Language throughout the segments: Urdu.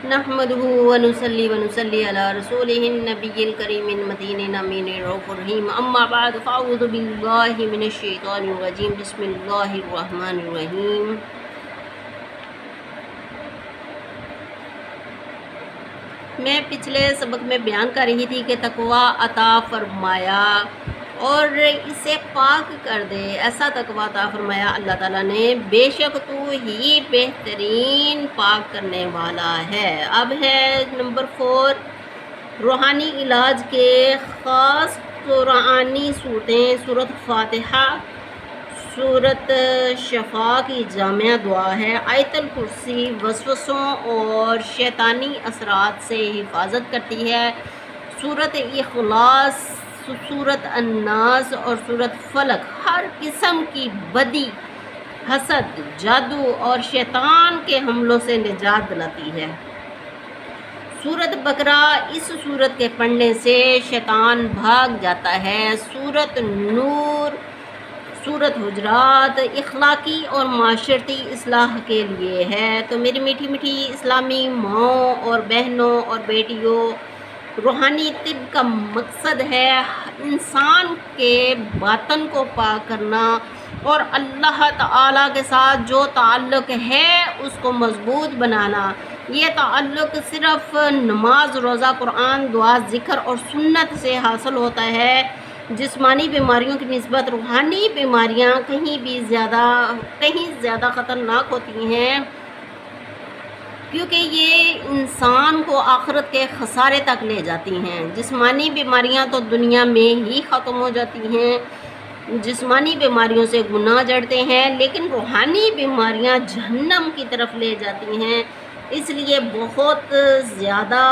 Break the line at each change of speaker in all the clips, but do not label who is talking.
نحمده ونصلي على رسوله النبي الكريم المتين الأمين الرؤوف الرحيم أما بعد فأعوذ بالله من الشيطان الرجيم بسم الله الرحمن الرحيم میں پچھلے سبق میں بیان کر رہی تھی کہ تقوی عطا فرمایا اور اسے پاک کر دے، ایسا تقوی عطا فرمایا اللہ تعالیٰ نے، بے شک تو ہی بہترین پاک کرنے والا ہے۔ اب ہے نمبر 4، روحانی علاج کے خاص قرآنی صورتیں، سورۃ فاتحہ، سورۃ شفا کی جامع دعا ہے، آیت الکرسی وسوسوں اور شیطانی اثرات سے حفاظت کرتی ہے، سورۃ اخلاص، سورۃ الناس اور سورۃ فلق ہر قسم کی بدی، حسد، جادو اور شیطان کے حملوں سے نجات دلاتی ہے۔ سورۃ بقرہ، اس سورت کے پڑھنے سے شیطان بھاگ جاتا ہے۔ سورۃ نور، سورۃ حجرات اخلاقی اور معاشرتی اصلاح کے لیے ہے۔ تو میری میٹھی میٹھی اسلامی ماؤں اور بہنوں اور بیٹیوں، روحانی طب کا مقصد ہے انسان کے باطن کو پاک کرنا اور اللہ تعالیٰ کے ساتھ جو تعلق ہے اس کو مضبوط بنانا۔ یہ تعلق صرف نماز، روزہ، قرآن، دعا، ذکر اور سنت سے حاصل ہوتا ہے۔ جسمانی بیماریوں کی نسبت روحانی بیماریاں کہیں زیادہ خطرناک ہوتی ہیں، کیونکہ یہ انسان کو آخرت کے خسارے تک لے جاتی ہیں۔ جسمانی بیماریاں تو دنیا میں ہی ختم ہو جاتی ہیں، جسمانی بیماریوں سے گناہ جڑتے ہیں، لیکن روحانی بیماریاں جہنم کی طرف لے جاتی ہیں، اس لیے بہت زیادہ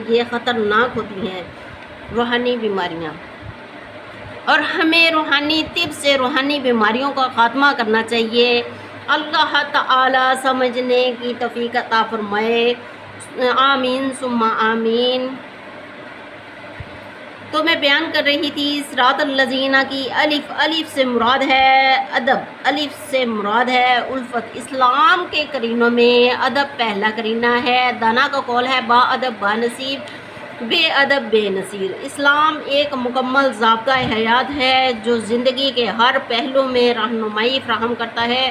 یہ خطرناک ہوتی ہیں روحانی بیماریاں، اور ہمیں روحانی طب سے روحانی بیماریوں کا خاتمہ کرنا چاہیے۔ اللہ تعالیٰ سمجھنے کی توفیق عطا فرمائے، آمین ثم آمین۔ تو میں بیان کر رہی تھی صراط الذین کی الف سے مراد ہے ادب، الف سے مراد ہے الفت۔ اسلام کے قرینوں میں ادب پہلا قرینہ ہے۔ دانا کا قول ہے با ادب با نصیب، بے ادب بے نصیر۔ اسلام ایک مکمل ضابطہ حیات ہے جو زندگی کے ہر پہلو میں رہنمائی فراہم کرتا ہے۔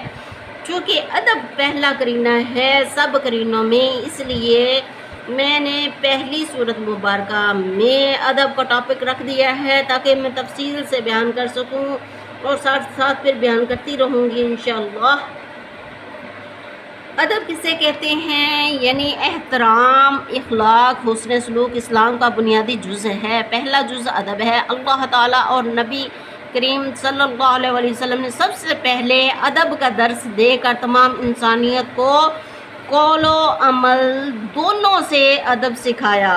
چونکہ ادب پہلا قرینہ ہے سب قرینوں میں، اس لیے میں نے پہلی سورت مبارکہ میں ادب کا ٹاپک رکھ دیا ہے تاکہ میں تفصیل سے بیان کر سکوں اور ساتھ ساتھ پھر بیان کرتی رہوں گی انشاءاللہ۔ ادب کسے کہتے ہیں؟ یعنی احترام، اخلاق، حسن سلوک اسلام کا بنیادی جز ہے۔ پہلا جز ادب ہے۔ اللہ تعالیٰ اور نبی کریم صلی اللہ علیہ وسلم نے سب سے پہلے ادب کا درس دے کر تمام انسانیت کو قول و عمل دونوں سے ادب سکھایا۔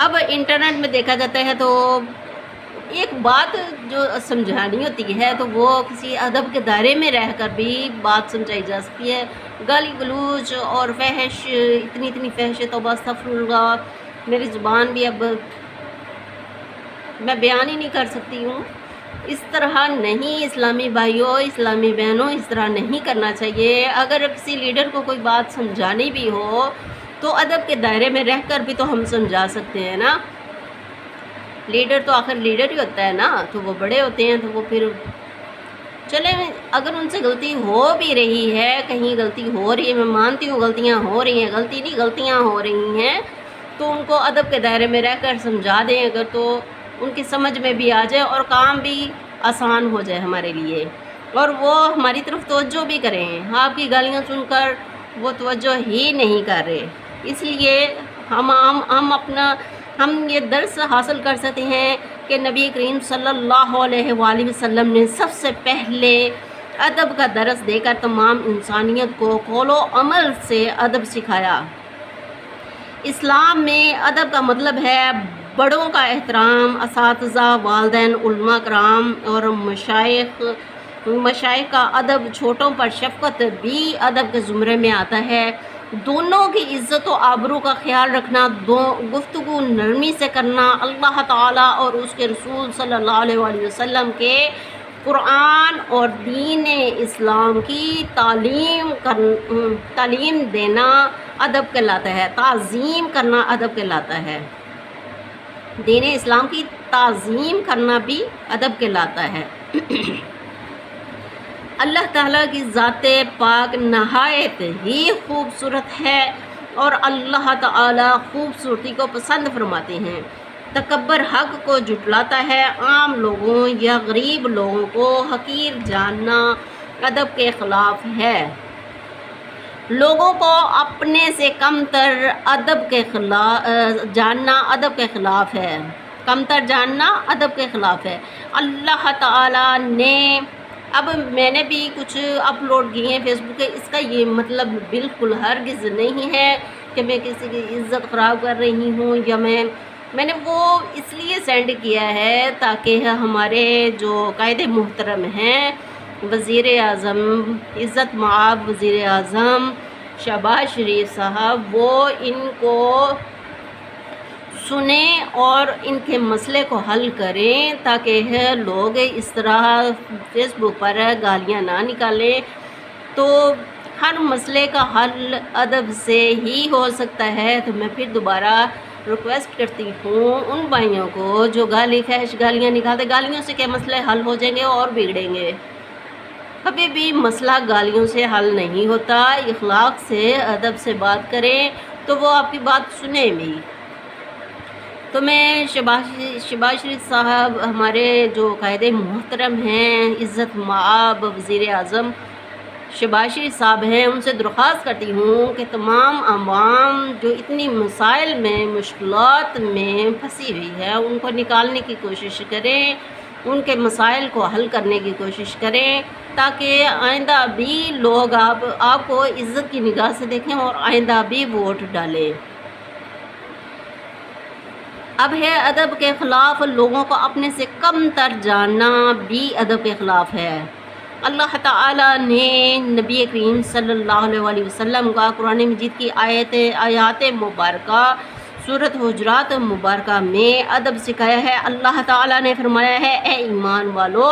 اب انٹرنیٹ میں دیکھا جاتا ہے تو ایک بات جو سمجھانی ہوتی ہے تو وہ کسی ادب کے دائرے میں رہ کر بھی بات سمجھائی جا سکتی ہے۔ گالی گلوچ اور فحش، اتنی فحش، توبہ استغفر اللہ، میری زبان بھی اب میں بیان ہی نہیں کر سکتی ہوں۔ اس طرح نہیں اسلامی بھائیوں، اسلامی بہنوں، اس طرح نہیں کرنا چاہیے۔ اگر کسی لیڈر کو کوئی بات سمجھانی بھی ہو تو ادب کے دائرے میں رہ کر بھی تو ہم سمجھا سکتے ہیں نا۔ لیڈر تو آخر لیڈر ہی ہوتا ہے نا، تو وہ بڑے ہوتے ہیں، تو وہ پھر چلیں اگر ان سے غلطی ہو بھی رہی ہے، کہیں غلطی ہو رہی ہے، میں مانتی ہوں غلطیاں ہو رہی ہیں، غلطی نہیں غلطیاں ہو رہی ہیں، تو ان کو ادب کے دائرے میں رہ کر سمجھا دیں اگر، تو ان کی سمجھ میں بھی آ جائے اور کام بھی آسان ہو جائے ہمارے لیے، اور وہ ہماری طرف توجہ بھی کریں۔ آپ کی گالیاں سن کر وہ توجہ ہی نہیں کر رہے، اس لیے ہم یہ درس حاصل کر سکتے ہیں کہ نبی کریم صلی اللہ علیہ وآلہ وسلم نے سب سے پہلے ادب کا درس دے کر تمام انسانیت کو قول و عمل سے ادب سکھایا۔ اسلام میں ادب کا مطلب ہے بڑوں کا احترام، اساتذہ، والدین، علماء کرام اور مشائخ کا ادب، چھوٹوں پر شفقت بھی ادب کے زمرے میں آتا ہے۔ دونوں کی عزت و آبرو کا خیال رکھنا، گفتگو نرمی سے کرنا، اللہ تعالیٰ اور اس کے رسول صلی اللہ علیہ وآلہ وسلم کے قرآن اور دین اسلام کی تعلیم دینا ادب کہلاتا ہے، تعظیم کرنا ادب کہلاتا ہے، دین اسلام کی تعظیم کرنا بھی ادب کہلاتا ہے۔ اللہ تعالیٰ کی ذات پاک نہایت ہی خوبصورت ہے اور اللہ تعالیٰ خوبصورتی کو پسند فرماتے ہیں۔ تکبر حق کو جھٹلاتا ہے، عام لوگوں یا غریب لوگوں کو حقیر جاننا ادب کے خلاف ہے۔ لوگوں کو اپنے سے کم تر جاننا ادب کے خلاف ہے، کم تر جاننا ادب کے خلاف ہے۔ اللہ تعالیٰ نے اب میں نے بھی کچھ اپلوڈ کیے ہیں فیس بک پہ، اس کا یہ مطلب بالکل ہرگز نہیں ہے کہ میں کسی کی عزت خراب کر رہی ہوں، یا میں نے وہ اس لیے سینڈ کیا ہے تاکہ ہمارے جو قائد محترم ہیں وزیر اعظم، عزت مآب وزیر اعظم شہباز شریف صاحب، وہ ان کو سنیں اور ان کے مسئلے کو حل کریں، تاکہ لوگ اس طرح فیس بک پر گالیاں نہ نکالیں۔ تو ہر مسئلے کا حل ادب سے ہی ہو سکتا ہے۔ تو میں پھر دوبارہ ریکویسٹ کرتی ہوں ان بھائیوں کو جو فحش گالیاں نکالتے، گالیوں سے کیا مسئلے حل ہو جائیں گے اور بگڑیں گے؟ کبھی بھی مسئلہ گالیوں سے حل نہیں ہوتا۔ اخلاق سے، ادب سے بات کریں تو وہ آپ کی بات سنیں بھی۔ تو میں شہباز شریف صاحب، ہمارے جو قائد محترم ہیں، عزت مآب وزیر اعظم شہباز شریف صاحب ہیں، ان سے درخواست کرتی ہوں کہ تمام عوام جو اتنی مسائل میں، مشکلات میں پھنسی ہوئی ہے، ان کو نکالنے کی کوشش کریں، ان کے مسائل کو حل کرنے کی کوشش کریں، تاکہ آئندہ بھی لوگ آپ کو عزت کی نگاہ سے دیکھیں اور آئندہ بھی ووٹ ڈالیں۔ اب ہے ادب کے خلاف، لوگوں کو اپنے سے کم تر جاننا بھی ادب کے خلاف ہے۔ اللہ تعالیٰ نے نبی کریم صلی اللہ علیہ وسلم کا قرآن مجید کی آیات مبارکہ سورۃ حجرات مبارکہ میں ادب سکھایا ہے۔ اللہ تعالیٰ نے فرمایا ہے، اے ایمان والو،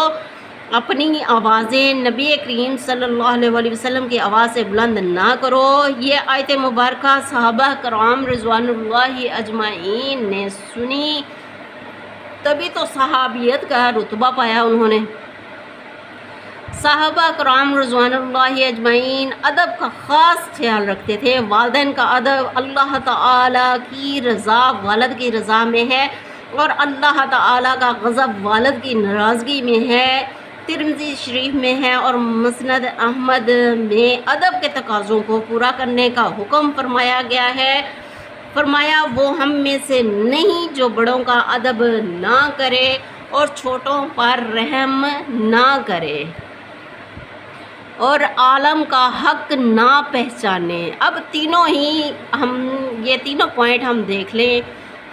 اپنی آوازیں نبی کریم صلی اللہ علیہ وسلم کی آواز سے بلند نہ کرو۔ یہ آیت مبارکہ صحابہ کرام رضوان اللہ اجمعین نے سنی، تبھی تو صحابیت کا رتبہ پایا انہوں نے۔ صحابہ کرام رضوان اللہ اجمعین ادب کا خاص خیال رکھتے تھے۔ والدین کا ادب اللہ تعالیٰ کی رضا، والد کی رضا میں ہے، اور اللہ تعالیٰ کا غضب والد کی ناراضگی میں ہے۔ ترمذی شریف میں ہے اور مسند احمد میں ادب کے تقاضوں کو پورا کرنے کا حکم فرمایا گیا ہے۔ فرمایا، وہ ہم میں سے نہیں جو بڑوں کا ادب نہ کرے اور چھوٹوں پر رحم نہ کرے اور عالم کا حق نہ پہچانے۔ اب یہ تینوں پوائنٹ ہم دیکھ لیں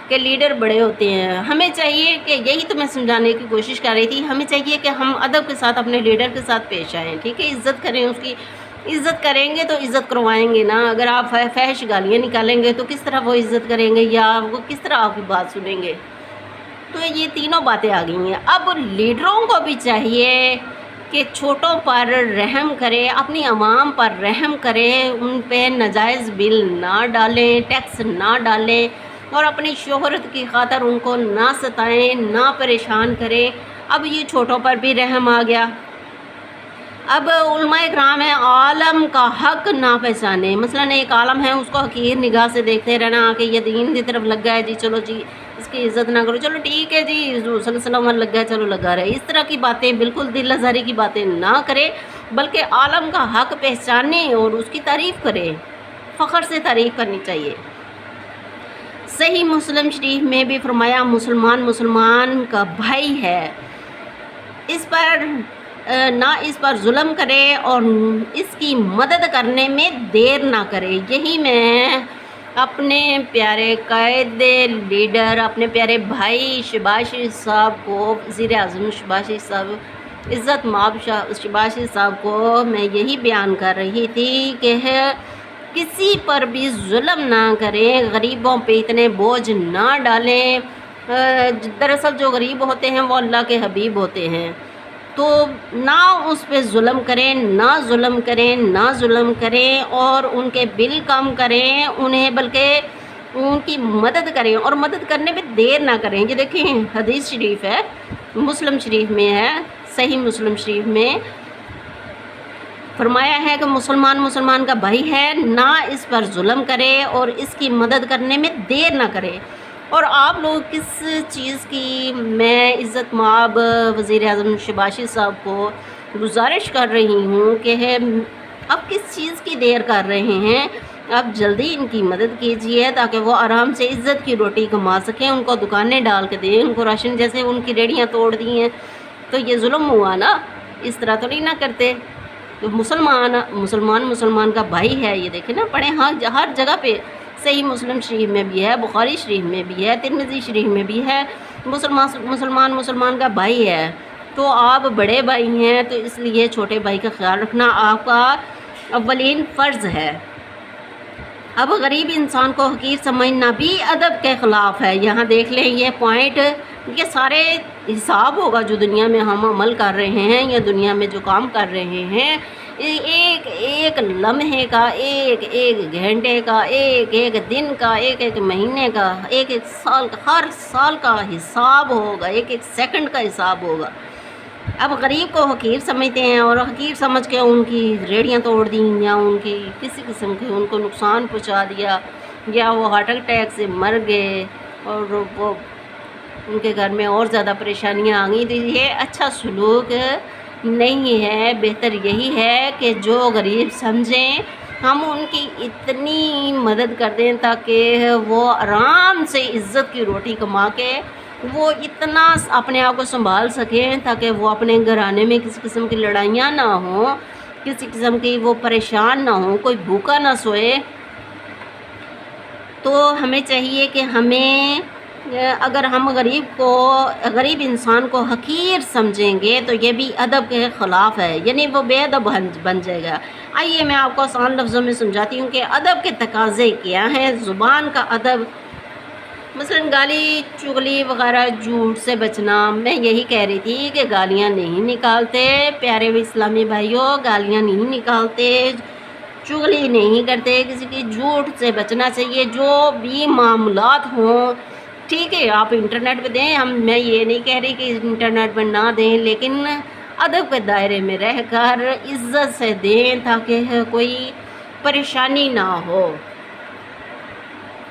کہ لیڈر بڑے ہوتے ہیں، ہمیں چاہیے کہ یہی تو میں سمجھانے کی کوشش کر رہی تھی، ہمیں چاہیے کہ ہم ادب کے ساتھ اپنے لیڈر کے ساتھ پیش آئیں، ٹھیک ہے، عزت کریں، اس کی عزت کریں گے تو عزت کروائیں گے نا۔ اگر آپ فحش گالیاں نکالیں گے تو کس طرح وہ عزت کریں گے یا وہ کس طرح آپ کی بات سنیں گے؟ تو یہ تینوں باتیں آ گئی ہیں۔ اب لیڈروں کو بھی چاہیے کہ چھوٹوں پر رحم کرے، اپنی عوام پر رحم کرے، ان پہ ناجائز بل نہ ڈالیں، ٹیکس نہ ڈالیں، اور اپنی شہرت کی خاطر ان کو نہ ستائیں، نہ پریشان کریں۔ اب یہ چھوٹوں پر بھی رحم آ گیا۔ اب علماء کرام ہیں، عالم کا حق نہ پہچانے۔ مثلا ایک عالم ہے، اس کو حقیر نگاہ سے دیکھتے رہنا کہ یہ دین کی طرف لگ گیا ہے جی، چلو جی اس کی عزت نہ کرو، چلو ٹھیک ہے جی حضور صلی اللہ علیہ وسلم لگ گیا، چلو لگا رہے۔ اس طرح کی باتیں، بالکل دل آزاری کی باتیں نہ کرے، بلکہ عالم کا حق پہچانے اور اس کی تعریف کرے، فخر سے تعریف کرنی چاہیے۔ صحیح مسلم شریف میں بھی فرمایا، مسلمان کا بھائی ہے، اس پر ظلم کرے اور اس کی مدد کرنے میں دیر نہ کرے۔ یہی میں اپنے پیارے قائد لیڈر، اپنے پیارے بھائی شہباز شریف صاحب کو، وزیر اعظم شہباز شریف صاحب، عزت مآب شہباز شریف صاحب کو میں یہی بیان کر رہی تھی کہ کسی پر بھی ظلم نہ کریں، غریبوں پہ اتنے بوجھ نہ ڈالیں۔ دراصل جو غریب ہوتے ہیں وہ اللہ کے حبیب ہوتے ہیں، تو نہ اس پہ ظلم کریں، نہ ظلم کریں اور ان کے بل کم کریں انہیں، بلکہ ان کی مدد کریں اور مدد کرنے میں دیر نہ کریں۔ یہ دیکھیں حدیث شریف ہے، مسلم شریف میں ہے، صحیح مسلم شریف میں فرمایا ہے کہ مسلمان کا بھائی ہے، نہ اس پر ظلم کرے اور اس کی مدد کرنے میں دیر نہ کرے۔ اور آپ لوگ کس چیز کی میں عزت مآب وزیر اعظم شہباز شریف صاحب کو گزارش کر رہی ہوں کہ اب کس چیز کی دیر کر رہے ہیں، اب جلدی ان کی مدد کیجیے تاکہ وہ آرام سے عزت کی روٹی کما سکیں، ان کو دکانیں ڈال کے دیں، ان کو راشن، جیسے ان کی ریڑیاں توڑ دی ہیں تو یہ ظلم ہوا نا، اس طرح تو نہیں نہ کرتے۔ تو مسلمان کا بھائی ہے، یہ دیکھیں نا، پڑھیں ہاں ہر جگہ پہ، صحیح مسلم شریف میں بھی ہے، بخاری شریف میں بھی ہے، ترمذی شریف میں بھی ہے، مسلمان کا بھائی ہے۔ تو آپ بڑے بھائی ہیں تو اس لیے چھوٹے بھائی کا خیال رکھنا آپ کا اولین فرض ہے۔ اب غریب انسان کو حقیر سمجھنا بھی ادب کے خلاف ہے۔ یہاں دیکھ لیں یہ پوائنٹ، یہ سارے حساب ہوگا جو دنیا میں ہم عمل کر رہے ہیں یا دنیا میں جو کام کر رہے ہیں، ایک ایک لمحے کا، ایک ایک گھنٹے کا، ایک ایک دن کا، ایک ایک مہینے کا، ایک ایک سال کا، ہر سال کا حساب ہوگا، ایک ایک سیکنڈ کا حساب ہوگا۔ اب غریب کو حقیر سمجھتے ہیں اور حقیر سمجھ کے ان کی ریڑیاں توڑ دیں یا ان کی کسی قسم کے ان کو نقصان پہنچا دیا یا وہ ہارٹ اٹیک سے مر گئے اور وہ ان کے گھر میں اور زیادہ پریشانیاں آ گئیں، تو یہ اچھا سلوک نہیں ہے۔ بہتر یہی ہے کہ جو غریب سمجھیں ہم ان کی اتنی مدد کر دیں تاکہ وہ آرام سے عزت کی روٹی کما کے وہ اتنا اپنے آپ کو سنبھال سکیں تاکہ وہ اپنے گھرانے میں کسی قسم کی لڑائیاں نہ ہوں، کسی قسم کی وہ پریشان نہ ہوں، کوئی بھوکا نہ سوئے۔ تو ہمیں چاہیے کہ ہمیں اگر ہم غریب انسان کو حقیر سمجھیں گے تو یہ بھی ادب کے خلاف ہے، یعنی وہ بے ادب بن جائے گا۔ آئیے میں آپ کو آسان لفظوں میں سمجھاتی ہوں کہ ادب کے تقاضے کیا ہیں، زبان کا ادب، مثلا گالی چغلی وغیرہ جھوٹ سے بچنا۔ میں یہی کہہ رہی تھی کہ گالیاں نہیں نکالتے پیارے اسلامی بھائیوں، گالیاں نہیں نکالتے، چغلی نہیں کرتے، کسی کی جھوٹ سے بچنا چاہیے۔ جو بھی معاملات ہوں، ٹھیک ہے آپ انٹرنیٹ پہ دیں، میں یہ نہیں کہہ رہی کہ انٹرنیٹ پہ نہ دیں، لیکن ادب کے دائرے میں رہ کر عزت سے دیں تاکہ کوئی پریشانی نہ ہو۔